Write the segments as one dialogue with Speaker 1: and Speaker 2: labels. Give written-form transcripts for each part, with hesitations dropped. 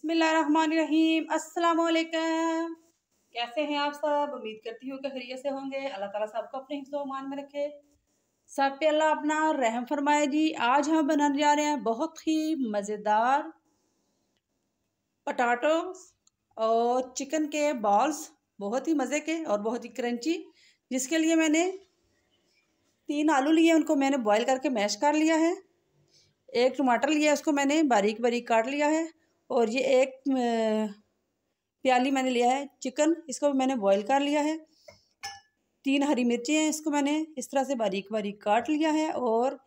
Speaker 1: बिस्मिल्लाहिर्रहमानिर्रहीम। अस्सलाम वालेकुम। कैसे हैं आप सब? उम्मीद करती हूँ कि खैरियत से होंगे। अल्लाह ताला सबको अपने हिफ्ज़ व ईमान में रखे, सब पे अल्लाह अपना रहम फरमाए जी। आज हम बनाने जा रहे हैं बहुत ही मज़ेदार पटाटो और चिकन के बॉल्स, बहुत ही मज़े के और बहुत ही क्रंची। जिसके लिए मैंने 3 आलू लिए, उनको मैंने बॉईल करके मैश कर लिया है। 1 टमाटर लिया, उसको मैंने बारीक बारीक काट लिया है। और ये 1 प्याली मैंने लिया है चिकन, इसको मैंने बॉईल कर लिया है। 3 हरी मिर्ची हैं, इसको मैंने इस तरह से बारीक बारीक काट लिया है। और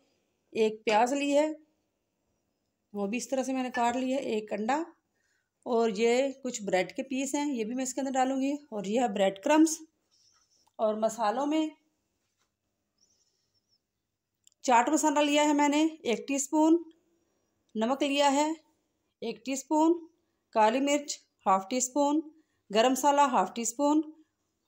Speaker 1: 1 प्याज ली है, वो भी इस तरह से मैंने काट लिया है। 1 अंडा, और ये कुछ ब्रेड के पीस हैं, ये भी मैं इसके अंदर डालूंगी। और ये है ब्रेड क्रम्स। और मसालों में चाट मसाला लिया है मैंने 1 टीस्पून, नमक लिया है 1 टीस्पून, काली मिर्च 1/2 टीस्पून, गरम मसाला 1/2 टीस्पून,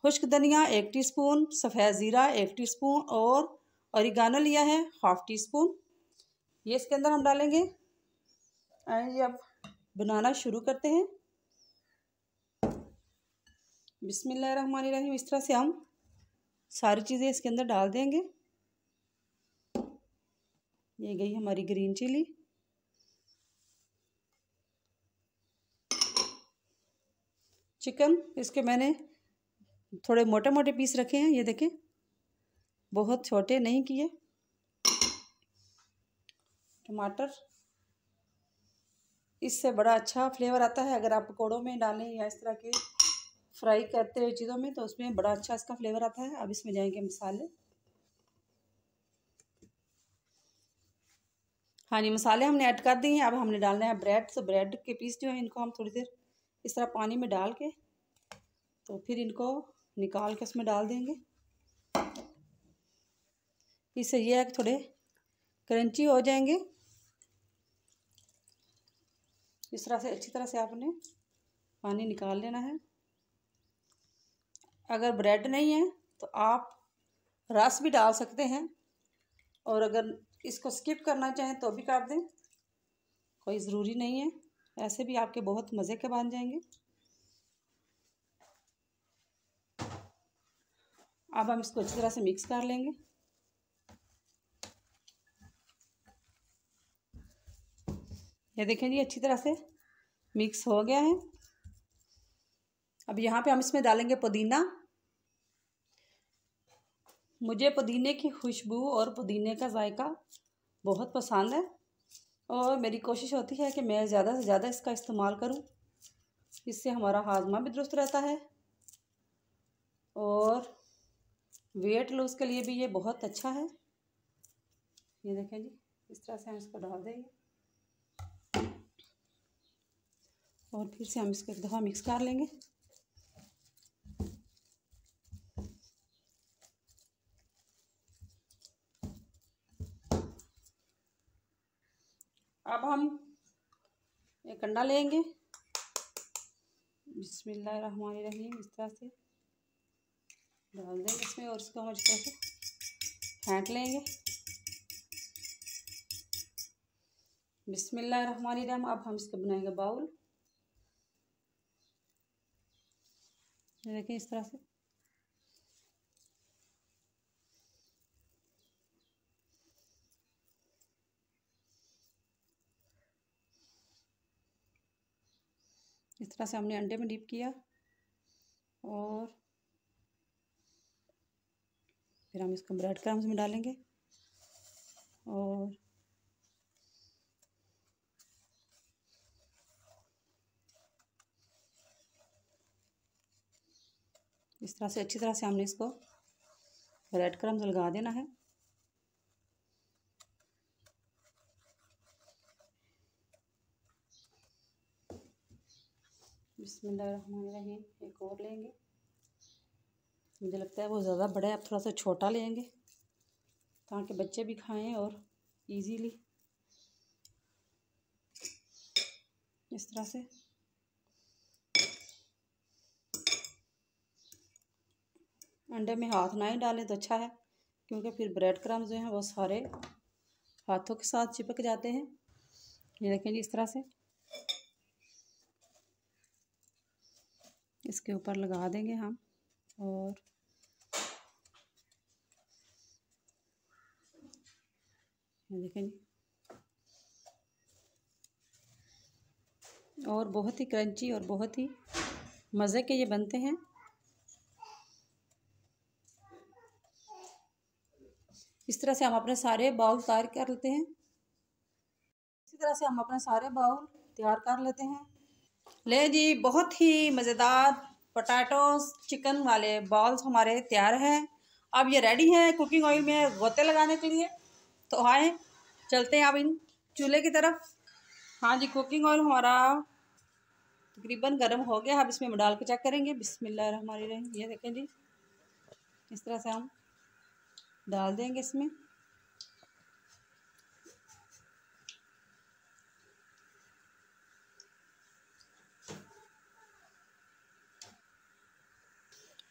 Speaker 1: खुश्क धनिया 1 टीस्पून, सफ़ेद ज़ीरा 1 टीस्पून और ऑरिगानो लिया है 1/2 टीस्पून। ये इसके अंदर हम डालेंगे। आइए अब बनाना शुरू करते हैं। बिस्मिल्लाहिर्रहमानिर्रहीम। इस तरह से हम सारी चीज़ें इसके अंदर डाल देंगे। ये गई हमारी ग्रीन चिली, चिकन इसके मैंने थोड़े मोटे मोटे पीस रखे हैं, ये देखें, बहुत छोटे नहीं किए। टमाटर, इससे बड़ा अच्छा फ्लेवर आता है अगर आप पकौड़ों में डालें या इस तरह के फ्राई करते हुए चीज़ों में, तो उसमें बड़ा अच्छा इसका फ्लेवर आता है। अब इसमें जाएंगे मसाले। हाँ जी, मसाले हमने ऐड कर दिए हैं। अब हमने डालना है ब्रेड। तो ब्रेड के पीस जो है, इनको हम थोड़ी देर इस तरह पानी में डाल के, तो फिर इनको निकाल के उसमें डाल देंगे। इससे ये है कि थोड़े क्रंची हो जाएंगे। इस तरह से अच्छी तरह से आपने पानी निकाल लेना है। अगर ब्रेड नहीं है तो आप रस भी डाल सकते हैं, और अगर इसको स्किप करना चाहें तो भी कर दें, कोई ज़रूरी नहीं है। ऐसे भी आपके बहुत मज़े के बन जाएंगे। अब हम इसको अच्छी तरह से मिक्स कर लेंगे। ये देखें जी, अच्छी तरह से मिक्स हो गया है। अब यहाँ पे हम इसमें डालेंगे पुदीना। मुझे पुदीने की खुशबू और पुदीने का जायका बहुत पसंद है, और मेरी कोशिश होती है कि मैं ज़्यादा से ज़्यादा इसका इस्तेमाल करूं। इससे हमारा हाजमा भी दुरुस्त रहता है, और वेट लॉस के लिए भी ये बहुत अच्छा है। ये देखें जी, इस तरह से हम इसको डाल देंगे और फिर से हम इसको एक दफ़ा मिक्स कर लेंगे। अब हम एक अंडा लेंगे। बिस्मिल्लाहिर्रहमानिर्रहीम। इस तरह से डाल देंगे इसमें, और इसको हम इस तरह से फेंट लेंगे। बिस्मिल्लाहिर्रहमानिर्रहीम। अब हम इसको बनाएंगे बाउल। देखें इस तरह से इस तरह से हमने अंडे में डिप किया, और फिर हम इसको ब्रेड क्रम्स में डालेंगे। और इस तरह से अच्छी तरह से हमने इसको ब्रेड क्रम्स लगा देना है। बिस्मिल्लाहिर्रहमानिर्रहीम। एक और लेंगे, मुझे लगता है वो ज़्यादा बड़ा है, अब थोड़ा सा छोटा लेंगे ताकि बच्चे भी खाएं और इजीली। इस तरह से अंडे में हाथ ना ही डालें तो अच्छा है, क्योंकि फिर ब्रेड क्रम्स जो हैं वो सारे हाथों के साथ चिपक जाते हैं। ये देखें जी, इस तरह से इसके ऊपर लगा देंगे हम। और ये देखें जी, और बहुत ही क्रंची और बहुत ही मज़े के ये बनते हैं। इस तरह से हम अपने सारे बाउल तैयार कर लेते हैं। इसी तरह से हम अपने सारे बाउल तैयार कर लेते हैं। ले जी, बहुत ही मज़ेदार पोटैटोस चिकन वाले बॉल्स हमारे तैयार हैं। अब ये रेडी हैं कुकिंग ऑयल में गोते लगाने के लिए। तो आए चलते हैं अब इन चूल्हे की तरफ। हाँ जी, कुकिंग ऑयल हमारा तकरीबन गर्म हो गया। अब इसमें हम डाल के चेक करेंगे। बिस्मिल्लाहिर्रहमानिर्रहीम। ये देखें जी, इस तरह से हम डाल देंगे इसमें।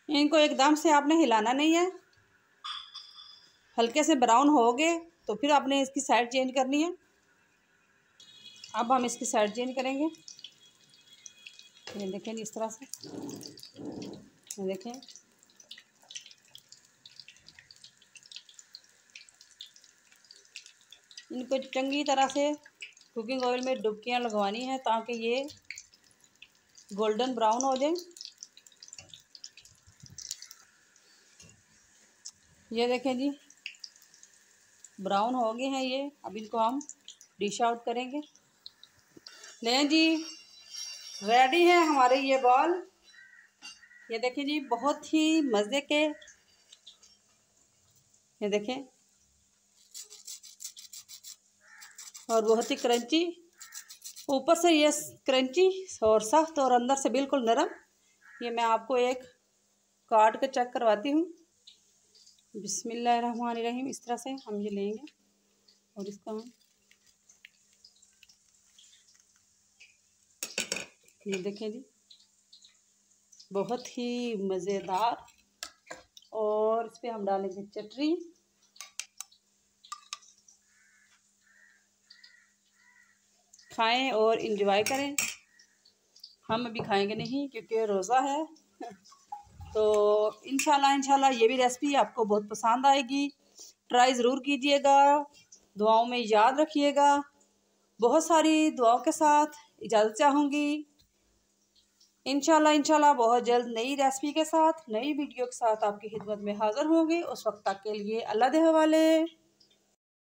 Speaker 1: इनको एकदम से आपने हिलाना नहीं है, हल्के से ब्राउन हो गए तो फिर आपने इसकी साइड चेंज करनी है। अब हम इसकी साइड चेंज करेंगे। ये देखें इस तरह से, ये देखें। इनको चंगी तरह से कुकिंग ऑयल में डुबकियां लगवानी है ताकि ये गोल्डन ब्राउन हो जाए। ये देखें जी, ब्राउन हो गए हैं ये। अब इनको हम डिश आउट करेंगे। लें जी, रेडी है हमारे ये बॉल। ये देखें जी, बहुत ही मज़े के, ये देखें, और बहुत ही क्रंची। ऊपर से ये क्रंची और सख्त और अंदर से बिल्कुल नरम। ये मैं आपको एक काट के चेक करवाती हूँ। बिस्मिल्लाहिर्रहमानिर्रहीम। इस तरह से हम ये लेंगे और इसका हम ये देखें जी, बहुत ही मज़ेदार। और इस पर हम डालेंगे चटनी। खाएं और इंजॉय करें। हम अभी खाएंगे नहीं क्योंकि रोज़ा है। तो इंशाल्लाह ये भी रेसिपी आपको बहुत पसंद आएगी। ट्राई ज़रूर कीजिएगा, दुआओं में याद रखिएगा। बहुत सारी दुआओं के साथ इजाज़त चाहूँगी। इंशाल्लाह बहुत जल्द नई रेसिपी के साथ, नई वीडियो के साथ आपकी खिदमत में हाज़िर होंगे। उस वक्त तक के लिए अल्लाह दे हवाले।